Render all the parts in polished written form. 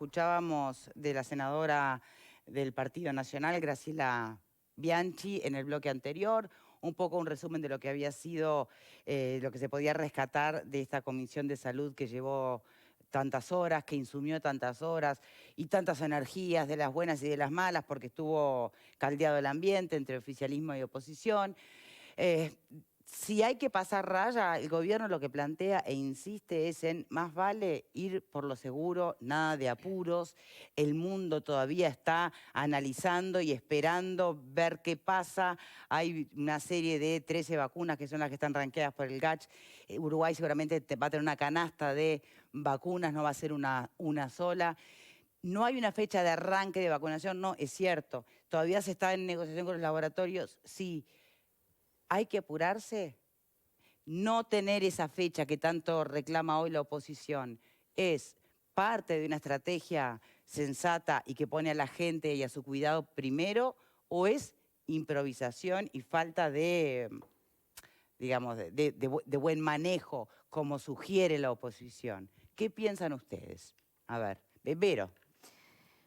Escuchábamos de la senadora del Partido Nacional, Graciela Bianchi, en el bloque anterior, un poco un resumen de lo que había sido, lo que se podía rescatar de esta Comisión de Salud que llevó tantas horas, que insumió tantas horas y tantas energías de las buenas y de las malas, porque estuvo caldeado el ambiente entre oficialismo y oposición. Si hay que pasar raya, el gobierno lo que plantea e insiste es en más vale ir por lo seguro, nada de apuros. El mundo todavía está analizando y esperando ver qué pasa. Hay una serie de 13 vacunas que son las que están rankeadas por el GACH. Uruguay seguramente va a tener una canasta de vacunas, no va a ser una sola. No hay una fecha de arranque de vacunación, no, es cierto. Todavía se está en negociación con los laboratorios, sí. Hay que apurarse. No tener esa fecha que tanto reclama hoy la oposición es parte de una estrategia sensata y que pone a la gente y a su cuidado primero, o es improvisación y falta de, digamos, de buen manejo, como sugiere la oposición. ¿Qué piensan ustedes? A ver, Vero.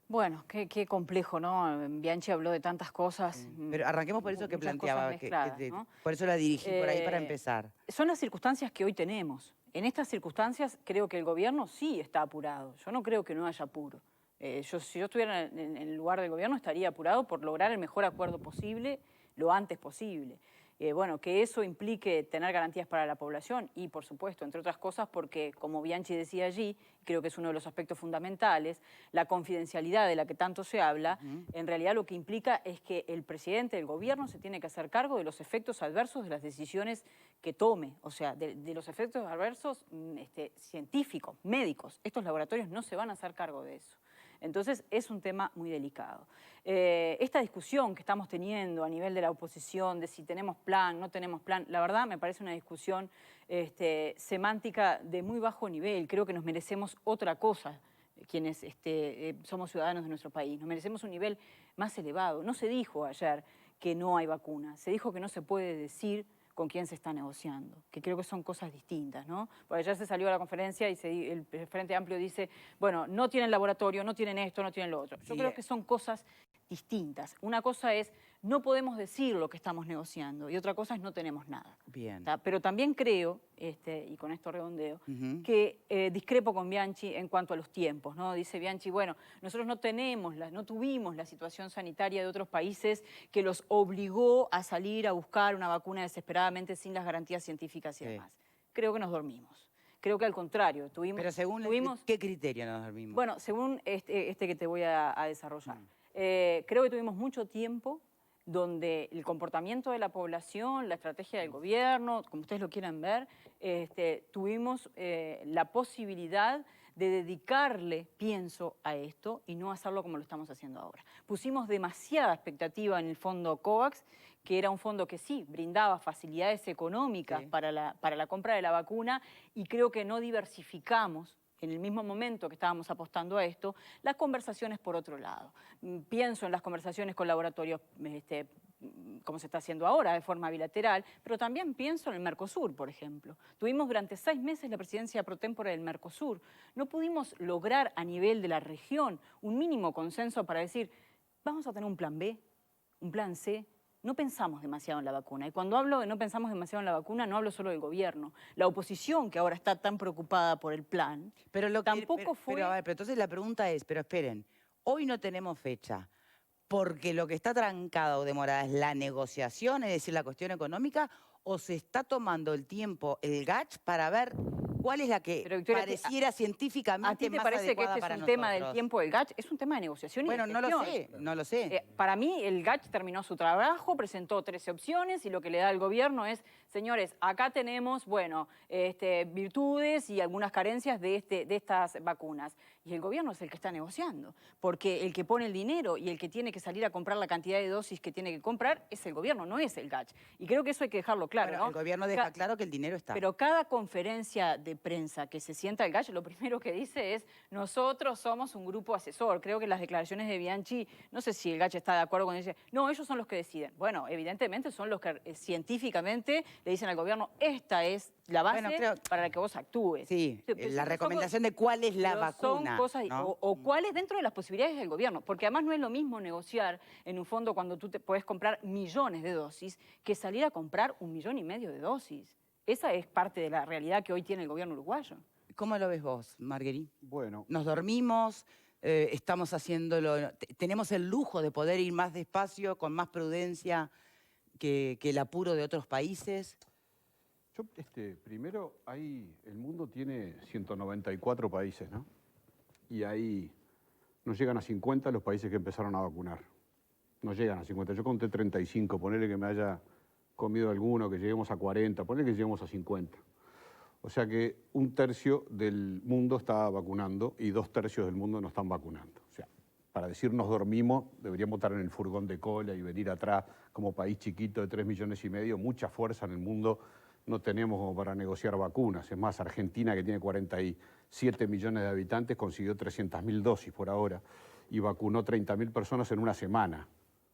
Bueno, qué complejo, ¿no? Bianchi habló de tantas cosas. Pero arranquemos por eso que muchas planteaba, cosas mezcladas, ¿no? por eso la dirigí por ahí para empezar. Son las circunstancias que hoy tenemos. En estas circunstancias creo que el gobierno sí está apurado. Yo no creo que no haya apuro. Si yo estuviera en el lugar del gobierno estaría apurado por lograr el mejor acuerdo posible lo antes posible. Bueno, que eso implique tener garantías para la población y, por supuesto, entre otras cosas, porque, como Bianchi decía allí, creo que es uno de los aspectos fundamentales, la confidencialidad de la que tanto se habla, en realidad lo que implica es que el presidente del gobierno se tiene que hacer cargo de los efectos adversos de las decisiones que tome, o sea, de los efectos adversos científicos, médicos. Estos laboratorios no se van a hacer cargo de eso. Entonces, es un tema muy delicado. Esta discusión que estamos teniendo a nivel de la oposición, de si tenemos plan, no tenemos plan, la verdad me parece una discusión semántica de muy bajo nivel. Creo que nos merecemos otra cosa, quienes somos ciudadanos de nuestro país. Nos merecemos un nivel más elevado. No se dijo ayer que no hay vacuna, se dijo que no se puede decir con quién se está negociando, que creo que son cosas distintas, ¿no? Porque ayer se salió a la conferencia y el Frente Amplio dice, bueno, no tienen laboratorio, no tienen esto, no tienen lo otro. Yo creo que son cosas distintas. Una cosa es, no podemos decir lo que estamos negociando, y otra cosa es, no tenemos nada. Bien. Pero también creo, y con esto redondeo, que discrepo con Bianchi en cuanto a los tiempos, ¿no? Dice Bianchi, bueno, nosotros no tuvimos la situación sanitaria de otros países que los obligó a salir a buscar una vacuna desesperadamente sin las garantías científicas y demás. Creo que nos dormimos. Creo que al contrario, Pero según ¿qué criterio nos dormimos? Bueno, según este que te voy a desarrollar. Creo que tuvimos mucho tiempo donde el comportamiento de la población, la estrategia del gobierno, como ustedes lo quieran ver, tuvimos la posibilidad de dedicarle, pienso, a esto y no hacerlo como lo estamos haciendo ahora. Pusimos demasiada expectativa en el fondo COVAX, que era un fondo que sí, brindaba facilidades económicas para la compra de la vacuna, y creo que no diversificamos en el mismo momento que estábamos apostando a esto, las conversaciones por otro lado. Pienso en las conversaciones con laboratorios, como se está haciendo ahora, de forma bilateral, pero también pienso en el Mercosur, por ejemplo. Tuvimos durante 6 meses la presidencia pro tempore del Mercosur. No pudimos lograr a nivel de la región un mínimo consenso para decir, vamos a tener un plan B, un plan C. No pensamos demasiado en la vacuna. Y cuando hablo de no pensamos demasiado en la vacuna, no hablo solo del gobierno. La oposición, que ahora está tan preocupada por el plan, tampoco fue... Pero entonces la pregunta es, pero esperen, hoy no tenemos fecha, porque lo que está trancado o demorada es la negociación, es decir, la cuestión económica, o se está tomando el tiempo el GACH para ver cuál es la que pareciera científicamente más adecuada para nosotros. ¿A ti te parece que este es un tema del tiempo del GACH? Es un tema de negociación y de gestión. Bueno, no lo sé. Para mí, el GACH terminó su trabajo, presentó 13 opciones y lo que le da al gobierno es, señores, acá tenemos, bueno, virtudes y algunas carencias de estas vacunas. Y el gobierno es el que está negociando, porque el que pone el dinero y el que tiene que salir a comprar la cantidad de dosis que tiene que comprar es el gobierno, no es el GACH. Y creo que eso hay que dejarlo claro, bueno, ¿no? El gobierno deja claro que el dinero está. Pero cada conferencia de de prensa que se sienta el gallo, lo primero que dice es: nosotros somos un grupo asesor. Creo que las declaraciones de Bianchi, no sé si el gallo está de acuerdo con ella, no, ellos son los que deciden. Bueno, evidentemente son los que científicamente le dicen al gobierno: esta es la base para la que vos actúes. Sí, Pero la recomendación de cuál es la vacuna. Son cosas, ¿no? o cuál es dentro de las posibilidades del gobierno, porque además no es lo mismo negociar en un fondo cuando tú te puedes comprar millones de dosis que salir a comprar 1,5 millones de dosis. Esa es parte de la realidad que hoy tiene el gobierno uruguayo. ¿Cómo lo ves vos, Marguerite? Bueno, ¿Nos dormimos? ¿Estamos haciéndolo? ¿Tenemos el lujo de poder ir más despacio, con más prudencia que el apuro de otros países? yo primero, el mundo tiene 194 países, ¿no? Y ahí no llegan a 50 los países que empezaron a vacunar. No llegan a 50. Yo conté 35, ponele que me haya comido alguno, que lleguemos a 40, ponele que lleguemos a 50. O sea que 1/3 del mundo está vacunando y 2/3 del mundo no están vacunando. O sea, para decir nos dormimos, deberíamos estar en el furgón de cola y venir atrás como país chiquito de 3,5 millones, mucha fuerza en el mundo no tenemos como para negociar vacunas. Es más, Argentina, que tiene 47 millones de habitantes, consiguió 300.000 dosis por ahora y vacunó 30.000 personas en una semana.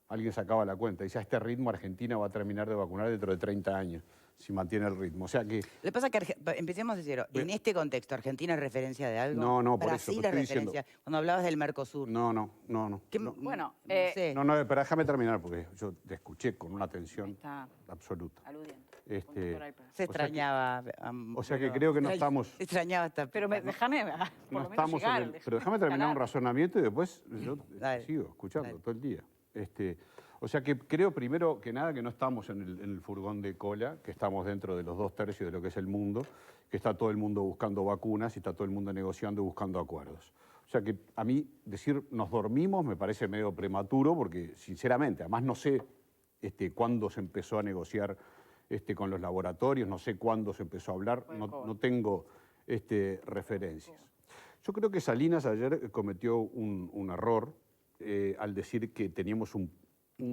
Alguien sacaba la cuenta, dice: a este ritmo Argentina va a terminar de vacunar dentro de 30 años, si mantiene el ritmo. O sea que... Lo que pasa es que, empecemos de cero, en este contexto, ¿Argentina es referencia de algo? No, por eso, Brasil te es estoy referencia. diciendo. Cuando hablabas del Mercosur. No. Bueno, no sé. No, pero déjame terminar porque yo te escuché con una atención absoluta. Aludiendo. Se extrañaba. O sea que creo que no estamos... Se extrañaba hasta... Pero déjame, por No lo menos estamos llegar. pero déjame terminar un razonamiento y después yo Dale, sigo escuchando dale. todo el día. O sea que creo primero que nada que no estamos en el furgón de cola, que estamos dentro de los 2/3 de lo que es el mundo, que está todo el mundo buscando vacunas y está todo el mundo negociando y buscando acuerdos. O sea que a mí decir nos dormimos me parece medio prematuro porque sinceramente, además no sé cuándo se empezó a negociar con los laboratorios, no sé cuándo se empezó a hablar, no tengo referencias. Yo creo que Salinas ayer cometió un error al decir que teníamos un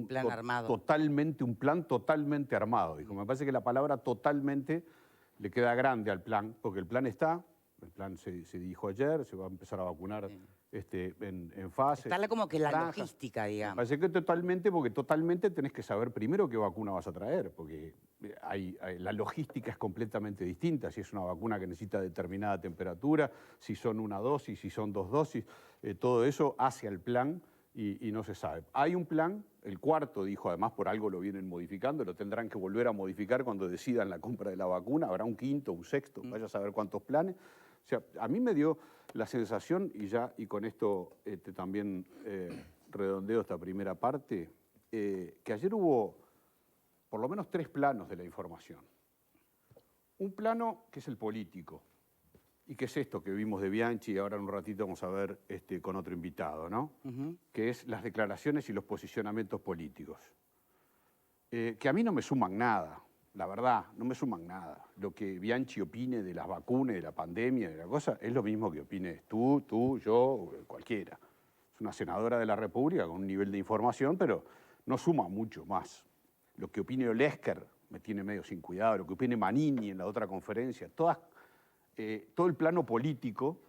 plan armado. un plan totalmente armado. Dijo, me parece que la palabra totalmente le queda grande al plan, porque el plan está, el plan se dijo ayer, se va a empezar a vacunar en fase. Está como que la franjas. logística, Me digamos. parece que totalmente, porque totalmente tenés que saber primero qué vacuna vas a traer, porque la logística es completamente distinta, si es una vacuna que necesita determinada temperatura, si son una dosis, si son 2 dosis, todo eso hace al plan y no se sabe. Hay un plan, el cuarto dijo, además por algo lo vienen modificando, lo tendrán que volver a modificar cuando decidan la compra de la vacuna, habrá un quinto, un sexto, vaya a saber cuántos planes. O sea, a mí me dio la sensación, y con esto también redondeo esta primera parte, que ayer hubo por lo menos 3 planos de la información. Un plano que es el político, y que es esto que vimos de Bianchi, y ahora en un ratito vamos a ver con otro invitado, ¿no? Que es las declaraciones y los posicionamientos políticos. Que a mí no me suman nada, la verdad, no me suman nada. Lo que Bianchi opine de las vacunas, de la pandemia, de la cosa, es lo mismo que opines tú, yo, cualquiera. Es una senadora de la República con un nivel de información, pero no suma mucho más. Lo que opine Olesker me tiene medio sin cuidado, lo que opine Manini en la otra conferencia, todo el plano político,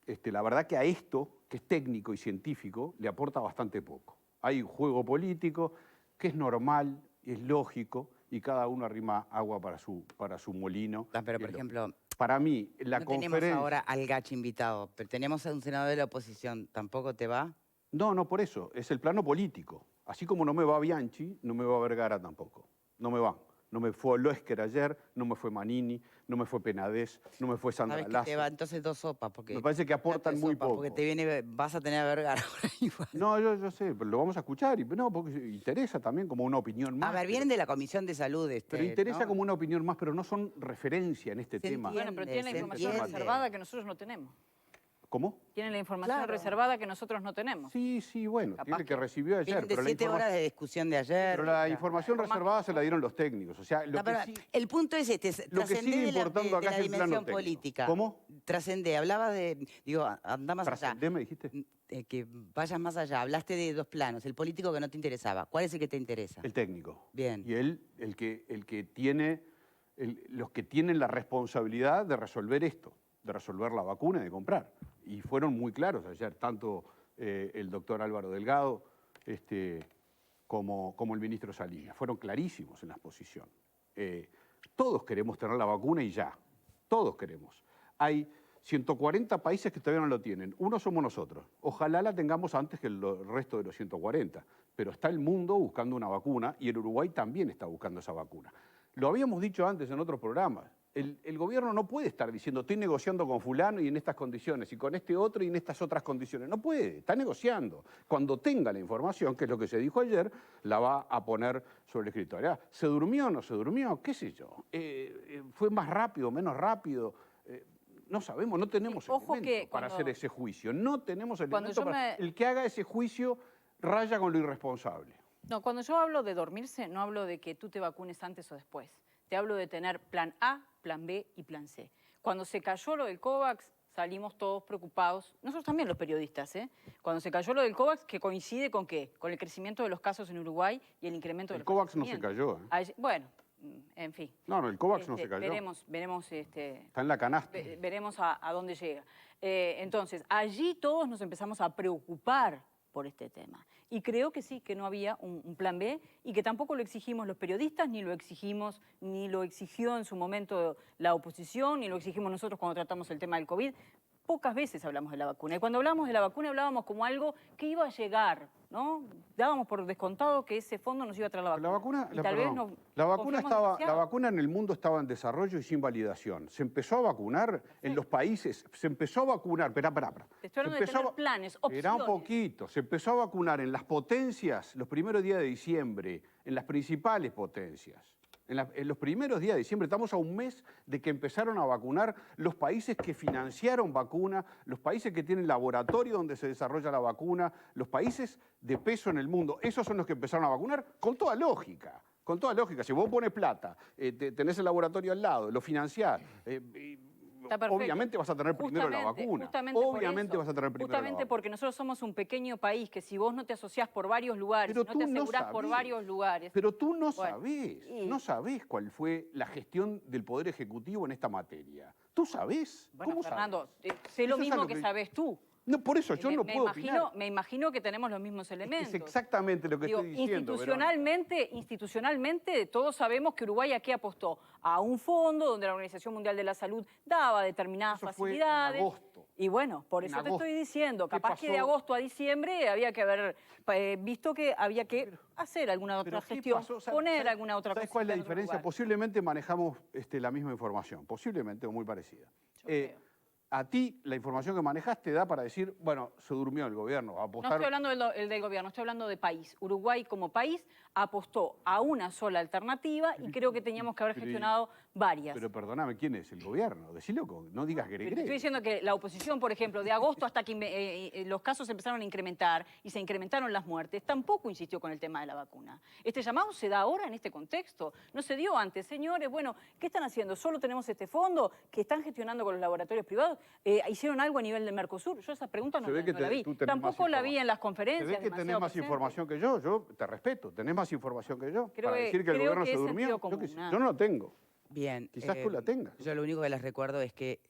la verdad que a esto, que es técnico y científico, le aporta bastante poco. Hay un juego político que es normal, es lógico, y cada uno arrima agua para su molino. Pero, por ejemplo, para mí, la no conferencia... tenemos ahora al Gachi invitado, pero tenemos a un senador de la oposición. ¿Tampoco te va? No, por eso. Es el plano político. Así como no me va Bianchi, no me va Vergara tampoco. No me van. No me fue Loesker ayer, no me fue Manini, no me fue Penades, no me fue Sandra ¿Sabes qué Lazo. te va? Entonces 2 sopas. Porque Me parece que aportan muy poco. Porque vas a tener a Vergara ahora igual. No, yo sé, pero lo vamos a escuchar. No, porque interesa también como una opinión más. A ver, vienen de la Comisión de Salud. Pero interesa ¿no? como una opinión más, pero no son referencia en este tema. Bueno, pero tienen la información reservada que nosotros no tenemos. ¿Cómo? Tienen la información reservada que nosotros no tenemos. Sí, bueno, Capaz tiene que recibió ayer. Vienen de 7 horas de discusión de ayer. Pero la información reservada se la dieron los técnicos. O sea, el punto es lo que sigue importando acá de la es el plano dimensión técnico. política. ¿Cómo? Trascendé, hablabas de, anda más allá. ¿Trascendé, me dijiste? Que vayas más allá. Hablaste de 2 planos. El político que no te interesaba. ¿Cuál es el que te interesa? El técnico. Bien. Y él, el que tiene los que tienen la responsabilidad de resolver esto, de resolver la vacuna y de comprar. Y fueron muy claros ayer, tanto el doctor Álvaro Delgado como el ministro Salinas. Fueron clarísimos en la exposición. Todos queremos tener la vacuna y ya. Todos queremos. Hay 140 países que todavía no lo tienen. Uno somos nosotros. Ojalá la tengamos antes que el resto de los 140. Pero está el mundo buscando una vacuna y el Uruguay también está buscando esa vacuna. Lo habíamos dicho antes en otros programas. El gobierno no puede estar diciendo estoy negociando con fulano y en estas condiciones y con este otro y en estas otras condiciones. No puede, está negociando. Cuando tenga la información, que es lo que se dijo ayer, la va a poner sobre el escritorio. ¿Se durmió o no se durmió? ¿Qué sé yo? ¿Fue más rápido, menos rápido? No sabemos, no tenemos elementos para hacer ese juicio. No tenemos elementos para... El que haga ese juicio raya con lo irresponsable. No, cuando yo hablo de dormirse, no hablo de que tú te vacunes antes o después. Te hablo de tener plan A, plan B y plan C. Cuando se cayó lo del COVAX, salimos todos preocupados, nosotros también los periodistas, ¿eh? Cuando se cayó lo del COVAX, que coincide con ¿qué? Con el crecimiento de los casos en Uruguay y el incremento del COVAX no se cayó, ¿eh? Bueno, en fin. No, el COVAX no se cayó. Veremos está en la canasta. Veremos a dónde llega. Entonces, allí todos nos empezamos a preocupar por este tema. Y creo que sí, que no había un plan B y que tampoco lo exigimos los periodistas, ni lo exigimos, ni lo exigió en su momento la oposición, ni lo exigimos nosotros cuando tratamos el tema del COVID. Pocas veces hablamos de la vacuna. Y cuando hablamos de la vacuna hablábamos como algo que iba a llegar, ¿no? Dábamos por descontado que ese fondo nos iba a traer la vacuna. La vacuna en el mundo estaba en desarrollo y sin validación. Se empezó a vacunar en los países, se empezó a vacunar, espera. Te estoy hablando de tener planes, opciones. Era un poquito, se empezó a vacunar en las potencias los primeros días de diciembre, en las principales potencias. En los primeros días de diciembre, estamos a un mes de que empezaron a vacunar los países que financiaron vacuna, los países que tienen laboratorio donde se desarrolla la vacuna, los países de peso en el mundo. Esos son los que empezaron a vacunar con toda lógica. Con toda lógica. Si vos pones plata, tenés el laboratorio al lado, lo financiás, obviamente vas a tener primero la vacuna. Obviamente vas a tener primero la vacuna. Justamente porque nosotros somos un pequeño país que si vos no te asociás por varios lugares, no te asegurás por varios lugares... Pero tú no sabés cuál fue la gestión del Poder Ejecutivo en esta materia. ¿Tú sabés? Bueno, ¿Cómo Fernando, sabés? sé lo mismo que sabés tú. No, por eso yo no puedo opinar. Me imagino que tenemos los mismos elementos. Es exactamente lo que estoy diciendo. Institucionalmente, todos sabemos que Uruguay aquí apostó a un fondo donde la Organización Mundial de la Salud daba determinadas facilidades. Fue en agosto. Y bueno, por eso te estoy diciendo, capaz que de agosto a diciembre había que haber visto que había que hacer alguna otra gestión, poner alguna otra cosa. ¿Sabes cuál es la diferencia? Posiblemente manejamos la misma información, posiblemente o muy parecida. A ti, la información que manejas te da para decir, bueno, se durmió el gobierno. No estoy hablando del gobierno, estoy hablando de país. Uruguay como país apostó a una sola alternativa y creo que teníamos que haber gestionado varias. Pero perdóname, ¿quién es el gobierno? Decilo, no digas que Estoy diciendo que la oposición, por ejemplo, de agosto hasta que los casos empezaron a incrementar y se incrementaron las muertes, tampoco insistió con el tema de la vacuna. Este llamado se da ahora en este contexto, no se dio antes. Señores, bueno, ¿qué están haciendo? ¿Solo tenemos este fondo que están gestionando con los laboratorios privados? ¿Hicieron algo a nivel del Mercosur? Yo esa pregunta no la vi. Tampoco la vi en las conferencias. Se ve que tenés más información que yo te respeto, tenés más información que yo. Para decir que el gobierno se durmió, yo no lo tengo. Bien. Quizás tú la tengas. Yo lo único que les recuerdo es que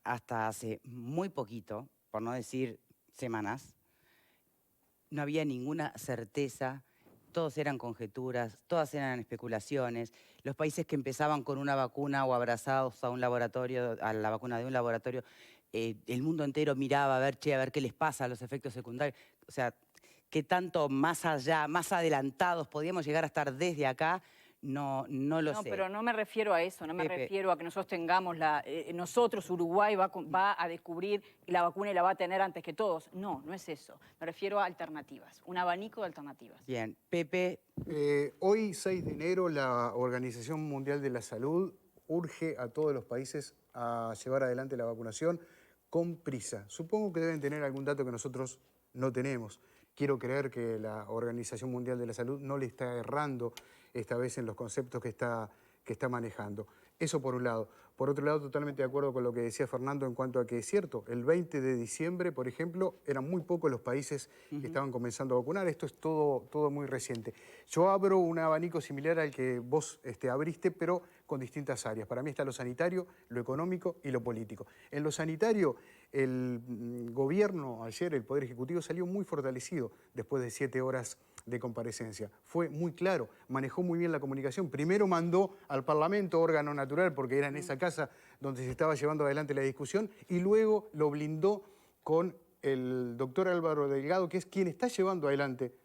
hasta hace muy poquito, por no decir semanas, no había ninguna certeza, todos eran conjeturas, todas eran especulaciones. Los países que empezaban con una vacuna o abrazados a un laboratorio, a la vacuna de un laboratorio, el mundo entero miraba a ver qué les pasa a los efectos secundarios. O sea, qué tanto más allá, más adelantados podíamos llegar a estar desde acá, no lo sé. No, pero no me refiero a eso, no me refiero a que nosotros tengamos nosotros, Uruguay, va a descubrir la vacuna y la va a tener antes que todos. No, no es eso. Me refiero a alternativas, un abanico de alternativas. Bien, Pepe. Hoy, 6 de enero, la Organización Mundial de la Salud urge a todos los países a llevar adelante la vacunación con prisa. Supongo que deben tener algún dato que nosotros no tenemos. Quiero creer que la Organización Mundial de la Salud no le está errando esta vez en los conceptos que está manejando. Eso por un lado. Por otro lado, totalmente de acuerdo con lo que decía Fernando en cuanto a que es cierto, el 20 de diciembre, por ejemplo, eran muy pocos los países que estaban comenzando a vacunar. Esto es todo muy reciente. Yo abro un abanico similar al que vos abriste, pero con distintas áreas. Para mí está lo sanitario, lo económico y lo político. En lo sanitario, el gobierno ayer, el Poder Ejecutivo, salió muy fortalecido después de 7 horas de comparecencia. Fue muy claro, manejó muy bien la comunicación. Primero mandó al Parlamento, órgano natural, porque era en esa casa donde se estaba llevando adelante la discusión, y luego lo blindó con el doctor Álvaro Delgado, que es quien está llevando adelante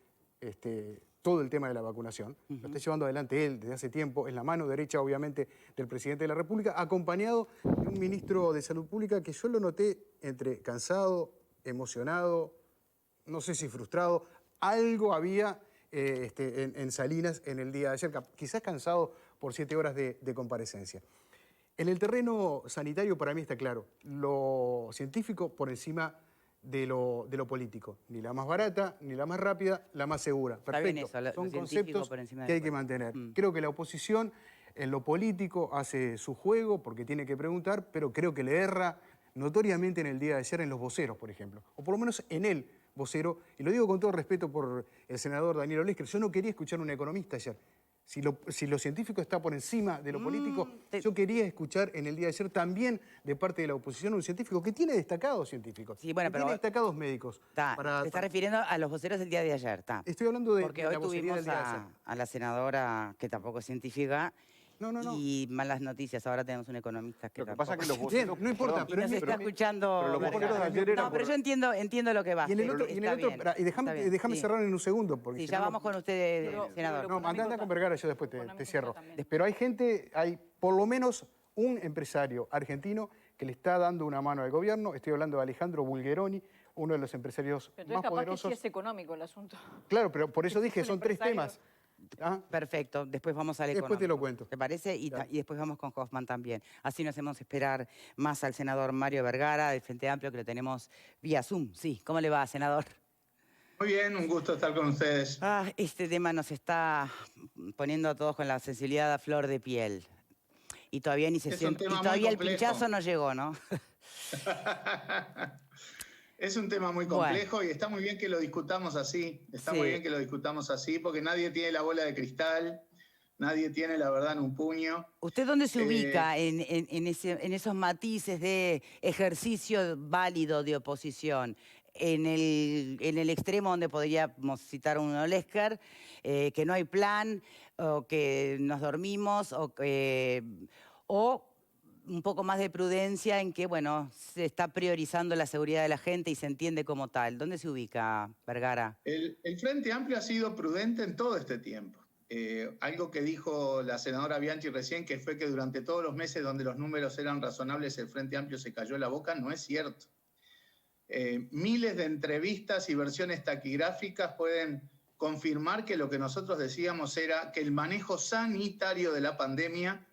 todo el tema de la vacunación. Lo está llevando adelante él desde hace tiempo, en la mano derecha, obviamente, del presidente de la República, acompañado de un ministro de Salud Pública que yo lo noté entre cansado, emocionado, no sé si frustrado. Algo había en Salinas en el día de ayer, quizás cansado por 7 horas de comparecencia. En el terreno sanitario para mí está claro, lo científico por encima de lo político. Ni la más barata, ni la más rápida, la más segura. Está bien Perfecto, eso, lo son científico conceptos por encima de que lo hay que político. mantener. Creo que la oposición en lo político hace su juego porque tiene que preguntar, pero creo que le erra notoriamente en el día de ayer en los voceros, por ejemplo, o por lo menos en el vocero, y lo digo con todo respeto por el senador Daniel Olesker, yo no quería escuchar a un economista ayer. Si lo científico está por encima de lo político, yo quería escuchar en el día de ayer también de parte de la oposición un científico que tiene destacados científicos, Sí, bueno, que pero tiene destacados médicos. te estás refiriendo a los voceros del día de ayer, está. Estoy hablando de Porque la hoy vocería del tuvimos día de ayer. a la senadora, que tampoco es científica, No. y malas noticias. Ahora tenemos un economista que Lo que tampoco pasa es que los Bien, voceros... no importa, perdón, y pero nos es está mi- escuchando. pero los Vergara. voceros de ayer eran No, pero por- yo entiendo lo que va. Y en el otro, Está bien, déjame sí. cerrar en un segundo. Porque Sí, si ya no, vamos con usted, Pero- senador. pero- No, anda con Vergara, yo después te Económico cierro. también. Pero hay por lo menos un empresario argentino que le está dando una mano al gobierno. Estoy hablando de Alejandro Bulgeroni, uno de los empresarios Pero entonces más capaz poderosos. que sí es económico el asunto. Claro, pero por eso Es dije, un son 3 empresario. temas. ¿Ah? Perfecto, después vamos al Después económico. te lo cuento. ¿Te parece? Y Dale. después vamos con Hoffman también. Así nos hacemos esperar más al senador Mario Vergara, del Frente Amplio, que lo tenemos vía Zoom. Sí, ¿cómo le va, senador? Muy bien, un gusto estar con ustedes. Este tema nos está poniendo a todos con la sensibilidad a flor de piel. Y todavía ni se Es un siente. tema Y muy todavía el complejo. pinchazo no llegó, ¿no? Es un tema muy Bueno. complejo y está muy bien que lo discutamos así. Está Sí. muy bien que lo discutamos así porque nadie tiene la bola de cristal, nadie tiene la verdad en un puño. ¿Usted dónde se ubica en esos matices de ejercicio válido de oposición? En el extremo donde podríamos citar a un Olesker, que no hay plan, o que nos dormimos, o un poco más de prudencia en que, bueno, se está priorizando la seguridad de la gente y se entiende como tal. ¿Dónde se ubica, Vergara? El Frente Amplio ha sido prudente en todo este tiempo. Algo que dijo la senadora Bianchi recién, que fue que durante todos los meses donde los números eran razonables, el Frente Amplio se cayó la boca, no es cierto. Miles de entrevistas y versiones taquigráficas pueden confirmar que lo que nosotros decíamos era que el manejo sanitario de la pandemia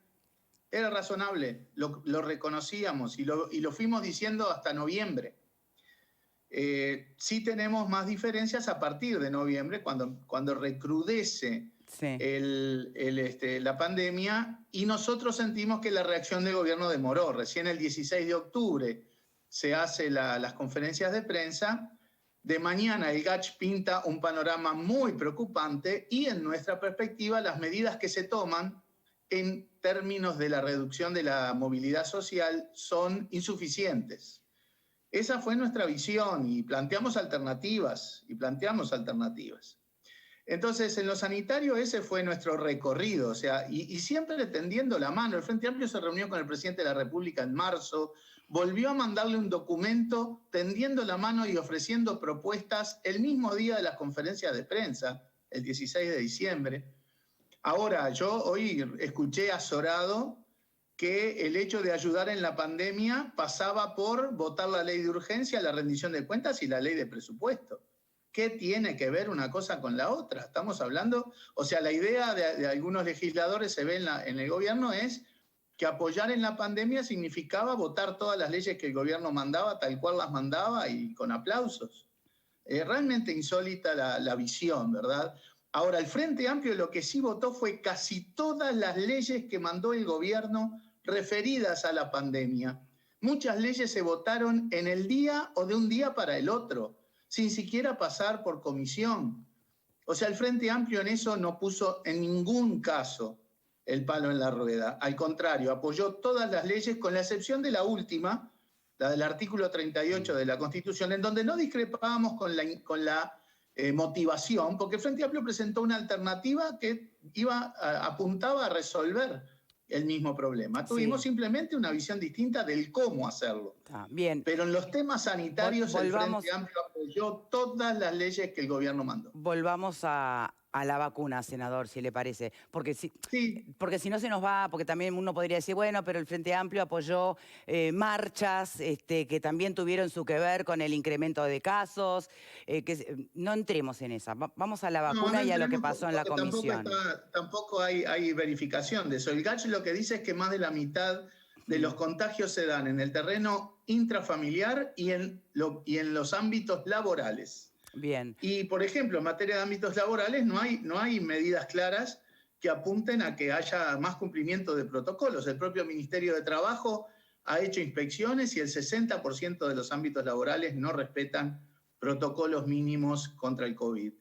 era razonable, lo reconocíamos y lo fuimos diciendo hasta noviembre. Sí tenemos más diferencias a partir de noviembre, cuando recrudece Sí. la pandemia, y nosotros sentimos que la reacción del gobierno demoró. Recién el 16 de octubre se hacen las conferencias de prensa. De mañana el GACH pinta un panorama muy preocupante y en nuestra perspectiva las medidas que se toman en términos de la reducción de la movilidad social son insuficientes. Esa fue nuestra visión y planteamos alternativas. Entonces, en lo sanitario ese fue nuestro recorrido, o sea, y siempre tendiendo la mano. El Frente Amplio se reunió con el presidente de la República en marzo, volvió a mandarle un documento tendiendo la mano y ofreciendo propuestas el mismo día de las conferencias de prensa, el 16 de diciembre. Ahora, yo hoy escuché azorado que el hecho de ayudar en la pandemia pasaba por votar la ley de urgencia, la rendición de cuentas y la ley de presupuesto. ¿Qué tiene que ver una cosa con la otra? Estamos hablando, o sea, la idea de algunos legisladores se ve en el gobierno es que apoyar en la pandemia significaba votar todas las leyes que el gobierno mandaba, tal cual las mandaba y con aplausos. Realmente insólita la visión, ¿verdad? Ahora, el Frente Amplio lo que sí votó fue casi todas las leyes que mandó el gobierno referidas a la pandemia. Muchas leyes se votaron en el día o de un día para el otro, sin siquiera pasar por comisión. O sea, el Frente Amplio en eso no puso en ningún caso el palo en la rueda. Al contrario, apoyó todas las leyes, con la excepción de la última, la del artículo 38 de la Constitución, en donde no discrepábamos con la motivación, porque el Frente Amplio presentó una alternativa que apuntaba a resolver el mismo problema. Tuvimos simplemente una visión distinta del cómo hacerlo. Bien. Pero en los temas sanitarios el Frente Amplio apoyó todas las leyes que el gobierno mandó. Volvamos a la vacuna, senador, si le parece. Porque porque si no se nos va, porque también uno podría decir, bueno, pero el Frente Amplio apoyó marchas que también tuvieron su que ver con el incremento de casos. No entremos en esa. Vamos a la vacuna y a lo que pasó en la comisión. Tampoco hay verificación de eso. El GACH lo que dice es que más de la mitad de los contagios se dan en el terreno intrafamiliar y en los ámbitos laborales. Bien. Y, por ejemplo, en materia de ámbitos laborales no hay medidas claras que apunten a que haya más cumplimiento de protocolos. El propio Ministerio de Trabajo ha hecho inspecciones y el 60% de los ámbitos laborales no respetan protocolos mínimos contra el COVID.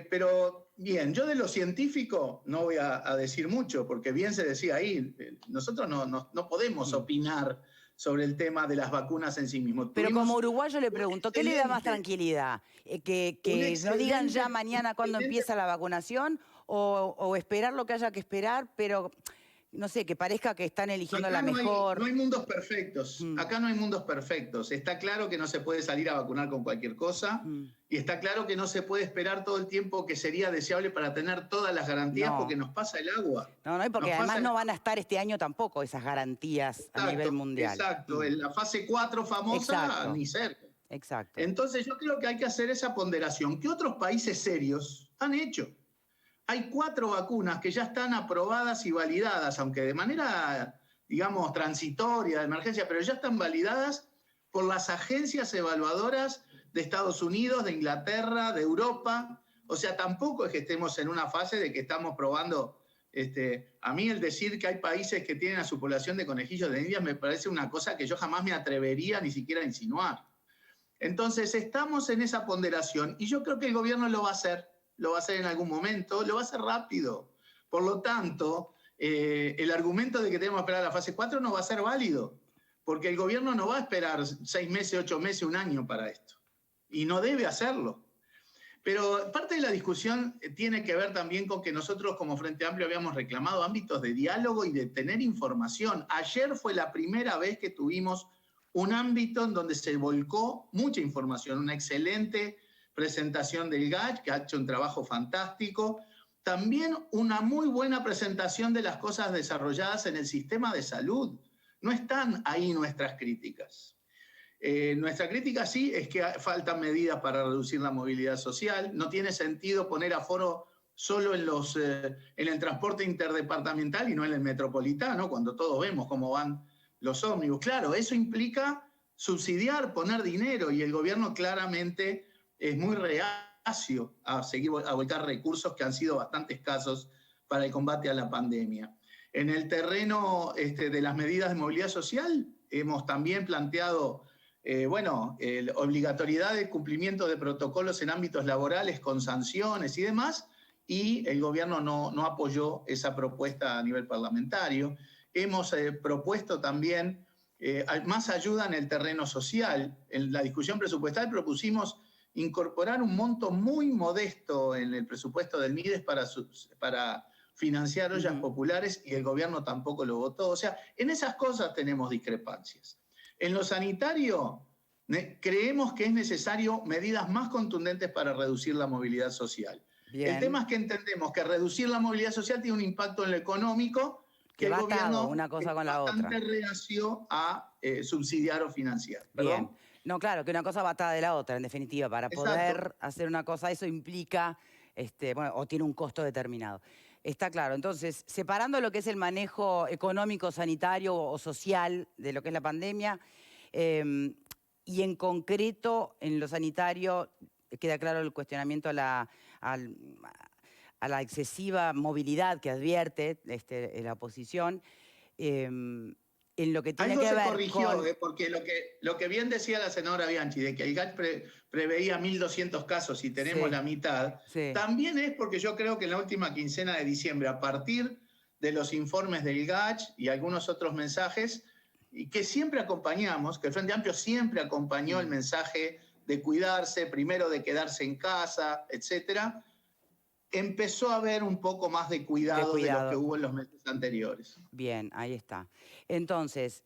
Pero, bien, yo de lo científico no voy a decir mucho, porque bien se decía ahí, nosotros no podemos opinar sobre el tema de las vacunas en sí mismo. Pero como uruguayo le pregunto, ¿qué le da más tranquilidad? ¿Que no digan ya mañana cuándo empieza la vacunación o esperar lo que haya que esperar, pero no sé, que parezca que están eligiendo la mejor? No hay mundos perfectos. Acá no hay mundos perfectos. Está claro que no se puede salir a vacunar con cualquier cosa y está claro que no se puede esperar todo el tiempo que sería deseable para tener todas las garantías porque nos pasa el agua. No, porque además no van a estar este año tampoco esas garantías a nivel mundial. Exacto, en la fase 4 famosa, ni cerca. Exacto. Entonces yo creo que hay que hacer esa ponderación que otros países serios han hecho. Hay 4 vacunas que ya están aprobadas y validadas, aunque de manera, digamos, transitoria, de emergencia, pero ya están validadas por las agencias evaluadoras de Estados Unidos, de Inglaterra, de Europa. O sea, tampoco es que estemos en una fase de que estamos probando. A mí el decir que hay países que tienen a su población de conejillos de Indias me parece una cosa que yo jamás me atrevería ni siquiera a insinuar. Entonces, estamos en esa ponderación y yo creo que el gobierno lo va a hacer en algún momento, lo va a hacer rápido. Por lo tanto, el argumento de que tenemos que esperar a la fase 4 no va a ser válido, porque el gobierno no va a esperar 6 meses, 8 meses, 1 año para esto. Y no debe hacerlo. Pero parte de la discusión tiene que ver también con que nosotros como Frente Amplio habíamos reclamado ámbitos de diálogo y de tener información. Ayer fue la primera vez que tuvimos un ámbito en donde se volcó mucha información, una excelente presentación del GACH, que ha hecho un trabajo fantástico. También una muy buena presentación de las cosas desarrolladas en el sistema de salud. No están ahí nuestras críticas. Nuestra crítica sí es que faltan medidas para reducir la movilidad social. No tiene sentido poner aforo solo en el transporte interdepartamental y no en el metropolitano, cuando todos vemos cómo van los ómnibus. Claro, eso implica subsidiar, poner dinero, y el gobierno claramente es muy reacio a volcar recursos que han sido bastante escasos para el combate a la pandemia. En el terreno de las medidas de movilidad social, hemos también planteado obligatoriedad de cumplimiento de protocolos en ámbitos laborales con sanciones y demás, y el gobierno no apoyó esa propuesta a nivel parlamentario. Hemos propuesto también más ayuda en el terreno social. En la discusión presupuestal propusimos incorporar un monto muy modesto en el presupuesto del MIDES para financiar ollas populares, y el gobierno tampoco lo votó. O sea, en esas cosas tenemos discrepancias. En lo sanitario, creemos que es necesario medidas más contundentes para reducir la movilidad social. Bien. El tema es que entendemos que reducir la movilidad social tiene un impacto en lo económico que el gobierno una cosa con la otra. Bastante reacio a subsidiar o financiar. ¿Perdón? Bien. No, claro, que una cosa va atada de la otra, en definitiva. Para poder hacer una cosa, eso implica, o tiene un costo determinado. Está claro. Entonces, separando lo que es el manejo económico, sanitario o social de lo que es la pandemia, y en concreto en lo sanitario, queda claro el cuestionamiento a la excesiva movilidad que advierte la oposición. en lo que tiene Algo que se ver corrigió, con... porque lo que bien decía la senadora Bianchi, de que el GACH preveía 1.200 casos y tenemos Sí, la mitad, sí. también es porque yo creo que en la última quincena de diciembre, a partir de los informes del GACH y algunos otros mensajes, y que siempre acompañamos, que el Frente Amplio siempre acompañó el mensaje de cuidarse, primero de quedarse en casa, etcétera, empezó a haber un poco más de cuidado de lo que hubo en los meses anteriores. Bien, ahí está. Entonces,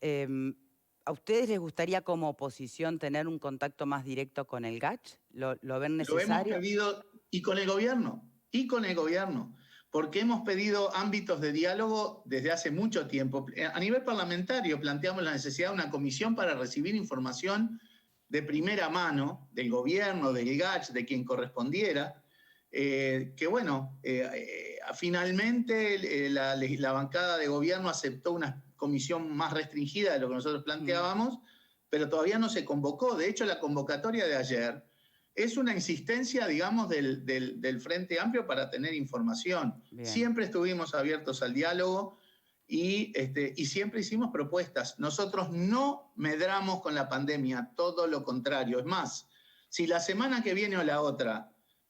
¿a ustedes les gustaría como oposición tener un contacto más directo con el GACH? ¿Lo ven Lo hemos necesario? pedido, y con el gobierno, porque hemos pedido ámbitos de diálogo desde hace mucho tiempo. A nivel parlamentario planteamos la necesidad de una comisión para recibir información de primera mano del gobierno, del GACH, de quien correspondiera, que bueno, finalmente la bancada de gobierno aceptó una comisión más restringida de lo que nosotros planteábamos, pero todavía no se convocó. De hecho, la convocatoria de ayer es una insistencia, digamos, del Frente Amplio para tener información. Bien. Siempre estuvimos abiertos al diálogo y siempre hicimos propuestas. Nosotros no medramos con la pandemia, todo lo contrario. Es más, si la semana que viene o la otra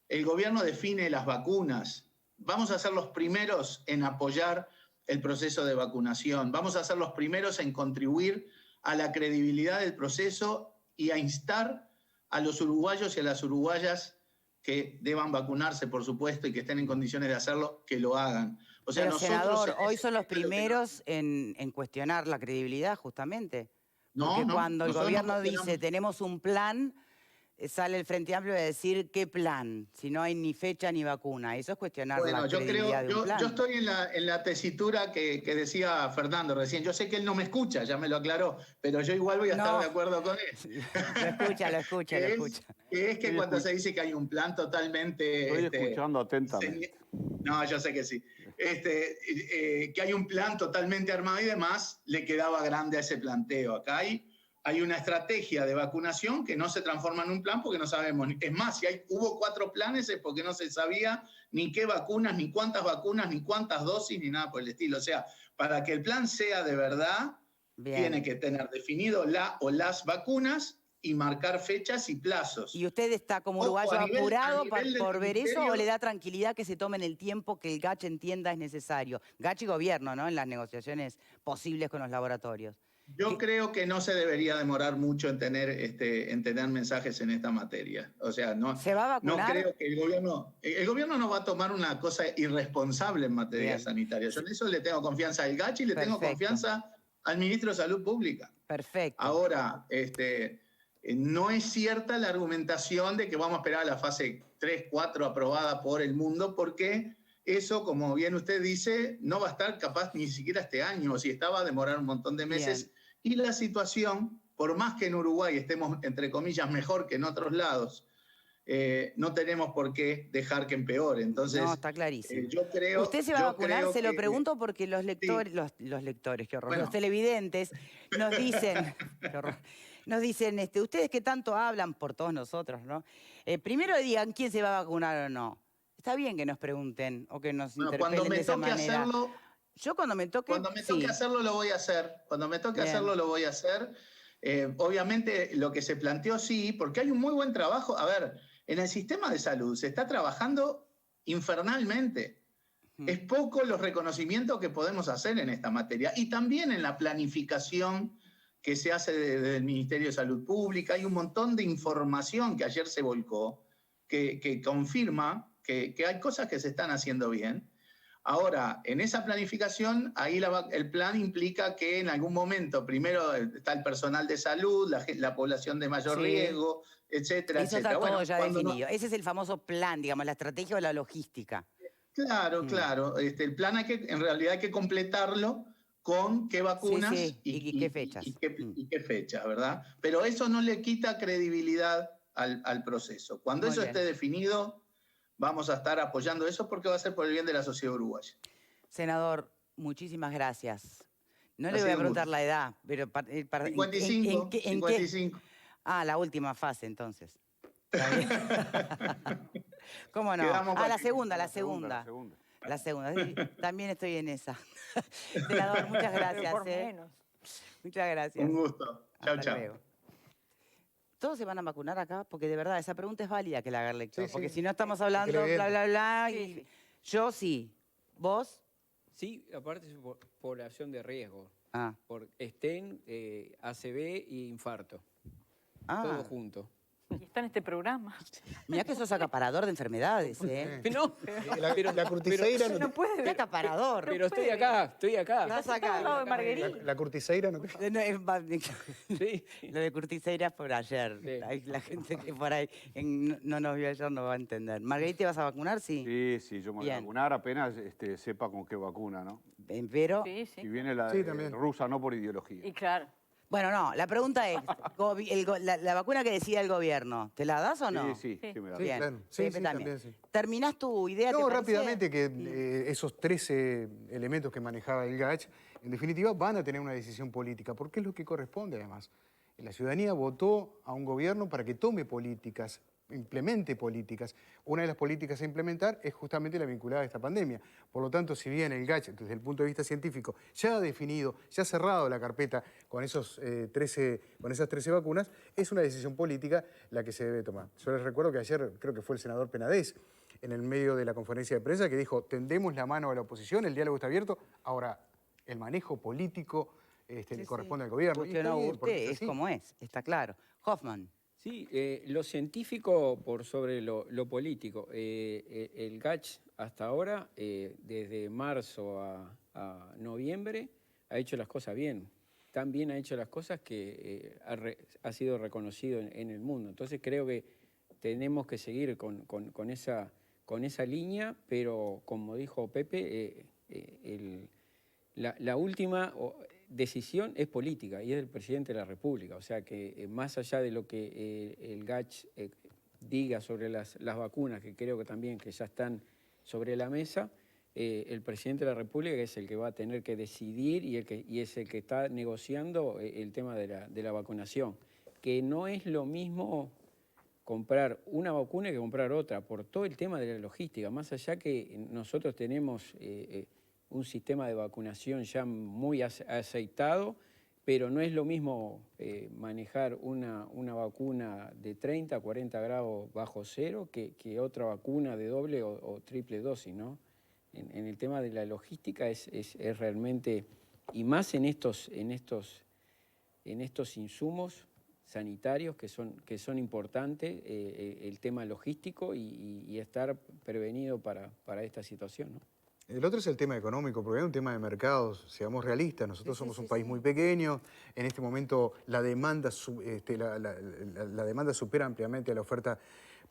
el gobierno define las vacunas, vamos a ser los primeros en apoyar el proceso de vacunación, vamos a ser los primeros en contribuir a la credibilidad del proceso y a instar a los uruguayos y a las uruguayas que deban vacunarse, por supuesto, y que estén en condiciones de hacerlo, que lo hagan. O sea, Pero, nosotros, senador, hoy son los lo que no- primeros en cuestionar la credibilidad, justamente. Porque No, cuando el nosotros no gobierno dice, cuestionamos. tenemos un plan, sale el Frente Amplio a decir, ¿qué plan? Si no hay ni fecha ni vacuna. Eso es cuestionar Bueno, la yo credibilidad creo, de un plan. yo estoy en la tesitura que decía Fernando recién. Yo sé que él no me escucha, ya me lo aclaró, pero yo igual voy a estar de acuerdo con él. Lo escucha, lo escucha, lo escucha. Que es que Estoy cuando escuch- se dice que hay un plan totalmente... Estoy escuchando atentamente. No, yo sé que sí. Que hay un plan totalmente armado y demás, le quedaba grande a ese planteo. Acá hay una estrategia de vacunación que no se transforma en un plan porque no sabemos. Es más, si hubo 4 planes es porque no se sabía ni qué vacunas, ni cuántas dosis, ni nada por el estilo. O sea, para que el plan sea de verdad, Bien. tiene que tener definido la o las vacunas y marcar fechas y plazos. ¿Y usted está como Ojo, uruguayo a nivel apurado del por ver eso ministerio- o le da tranquilidad que se tomen el tiempo que el GACH entienda es necesario? GACH y gobierno, ¿no? En las negociaciones posibles con los laboratorios. Yo creo que no se debería demorar mucho en tener mensajes en esta materia. O sea, no, ¿Se va a no vacunar? creo que el gobierno no va a tomar una cosa irresponsable en materia Bien. sanitaria. Yo en eso le tengo confianza al GACH y le tengo Perfecto. confianza al ministro de Salud Pública. Perfecto. Ahora, no es cierta la argumentación de que vamos a esperar a la fase 3, 4 aprobada por el mundo, porque eso, como bien usted dice, no va a estar capaz ni siquiera este año, o si está, va a demorar un montón de meses. Bien. Y la situación, por más que en Uruguay estemos, entre comillas, mejor que en otros lados, no tenemos por qué dejar que empeore. Entonces, No, está clarísimo. yo creo... ¿Usted se va a vacunar? Se lo pregunto porque los sí. lectores, los lectores, qué horror, Bueno. los televidentes nos dicen, qué horror, nos dicen, ustedes que tanto hablan por todos nosotros, ¿no? Primero digan quién se va a vacunar o no. Está bien que nos pregunten o que nos Bueno, interpelen de esa manera. Yo cuando me toque, toque hacerlo lo voy a hacer. Cuando me toque Bien. hacerlo lo voy a hacer. Obviamente lo que se planteó sí, porque hay un muy buen trabajo. A ver, en el sistema de salud se está trabajando infernalmente. Es poco los reconocimientos que podemos hacer en esta materia. Y también en la planificación que se hace desde el Ministerio de Salud Pública. Hay un montón de información que ayer se volcó, que confirma que hay cosas que se están haciendo bien. Ahora, en esa planificación, ahí el plan implica que en algún momento, primero está el personal de salud, la población de mayor Sí. riesgo, etcétera, Eso etcétera. está todo Bueno, ya cuando definido. Ese es el famoso plan, digamos, la estrategia o la logística. Claro, claro. El plan en realidad hay que completarlo con qué vacunas Sí, y qué fechas. y qué fechas, ¿verdad? Pero eso no le quita credibilidad al proceso. Cuando Muy eso bien. esté definido, vamos a estar apoyando eso porque va a ser por el bien de la sociedad uruguaya. Senador, muchísimas gracias. No Ha le voy a sido un preguntar gusto. la edad, pero 55, ¿en qué? 55. Ah, la última fase, entonces. Está bien. ¿Cómo no? Quedamos Ah, la cualquier- segunda, la La segunda, segunda. la segunda. La segunda. Sí, también estoy en esa. Senador, muchas gracias. Por menos. Muchas gracias. Un gusto. Chao, Hasta chao. luego. ¿Todos se van a vacunar acá? Porque de verdad, esa pregunta es válida que la haga el lector. Sí, Porque sí. si no estamos hablando Creen. bla, bla, bla. Sí, Y sí. yo sí. ¿Vos? Sí, aparte es población de riesgo. Ah. Por estén, ACV y infarto. Ah. Todo junto. Y está en este programa. Mirá que sos acaparador de enfermedades, ¿eh? No, La curtiseira no, No puede. Qué acaparador. pero estoy acá. Estás acá. Al lado de Marguerite. la curtiseira no. No, Sí. Lo de Curtiseira es por ayer. Sí. La gente que por ahí no nos vio ayer no va a entender. Margarita, ¿te vas a vacunar? Sí. Sí, yo me voy a Bien. vacunar apenas sepa con qué vacuna, ¿no? Pero, Sí, Si sí. viene la Sí, también. rusa, no por ideología. Y claro. bueno, no, la pregunta es, la vacuna que decida el gobierno, ¿te la das o no? Sí, Sí. me da. Sí, Bien. claro. Sí, Pepe sí, también. también, sí. ¿Terminás tu idea? ¿te No, parece? rápidamente, que esos 13 elementos que manejaba el GACH, en definitiva, van a tener una decisión política, porque es lo que corresponde además. La ciudadanía votó a un gobierno para que tome políticas, implemente políticas. Una de las políticas a implementar es justamente la vinculada a esta pandemia. Por lo tanto, si bien el GACH, desde el punto de vista científico, ya ha definido, ya ha cerrado la carpeta con, esas 13 vacunas, es una decisión política la que se debe tomar. Yo les recuerdo que ayer, creo que fue el senador Penades, en el medio de la conferencia de prensa, que dijo, tendemos la mano a la oposición, el diálogo está abierto, ahora el manejo político le corresponde al gobierno. Y Guste o está no bien, porque guste, es así. como es, está claro. Hoffman. Sí, lo científico por sobre lo político. El GACH hasta ahora, desde marzo a noviembre, ha hecho las cosas bien. Tan bien ha hecho las cosas que ha sido reconocido en el mundo. Entonces creo que tenemos que seguir con esa línea, pero como dijo Pepe, la última decisión es política y es del presidente de la República. O sea que más allá de lo que el GACH diga sobre las vacunas, que creo que también que ya están sobre la mesa, el presidente de la República es el que va a tener que decidir y es el que está negociando el tema de la vacunación. Que no es lo mismo comprar una vacuna que comprar otra, por todo el tema de la logística. Más allá que nosotros tenemos un sistema de vacunación ya muy aceitado, pero no es lo mismo manejar una vacuna de 30 a 40 grados bajo cero que otra vacuna de doble o triple dosis, ¿no? En el tema de la logística es realmente, y más en estos insumos sanitarios que son importantes, el tema logístico y estar prevenido para esta situación, ¿no? El otro es el tema económico, porque hay un tema de mercados, seamos realistas, nosotros somos un país muy pequeño, en este momento la demanda supera ampliamente a la oferta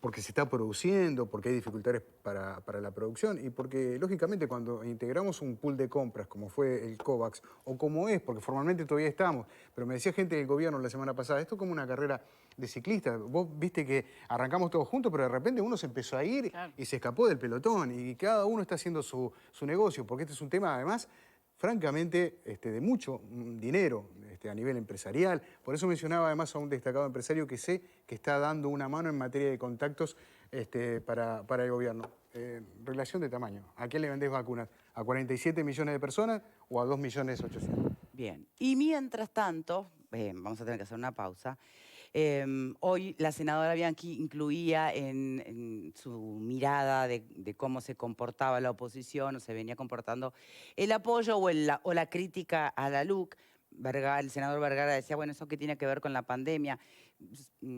porque se está produciendo, porque hay dificultades para la producción y porque, lógicamente, cuando integramos un pool de compras como fue el COVAX, o como es, porque formalmente todavía estamos, pero me decía gente del gobierno la semana pasada, esto es como una carrera de ciclistas. Vos viste que arrancamos todos juntos, pero de repente uno se empezó a ir y se escapó del pelotón y cada uno está haciendo su negocio, porque este es un tema, además, francamente, de mucho dinero a nivel empresarial. Por eso mencionaba además a un destacado empresario que sé que está dando una mano en materia de contactos para el gobierno. Relación de tamaño. ¿A quién le vendés vacunas? ¿A 47 millones de personas o a 2.800.000? Bien. Y mientras tanto, vamos a tener que hacer una pausa. Hoy la senadora Bianchi incluía en su mirada de cómo se comportaba la oposición o se venía comportando el apoyo o la crítica a la LUC. El senador Vergara decía, bueno, ¿eso qué tiene que ver con la pandemia?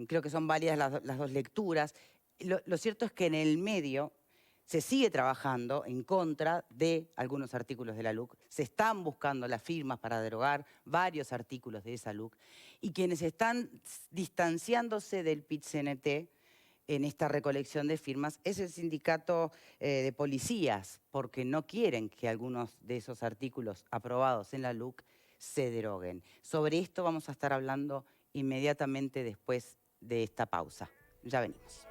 Creo que son válidas las dos lecturas. Lo cierto es que en el medio se sigue trabajando en contra de algunos artículos de la LUC. Se están buscando las firmas para derogar varios artículos de esa LUC. Y quienes están distanciándose del PIT-CNT en esta recolección de firmas es el sindicato de policías, porque no quieren que algunos de esos artículos aprobados en la LUC se deroguen. Sobre esto vamos a estar hablando inmediatamente después de esta pausa. Ya venimos.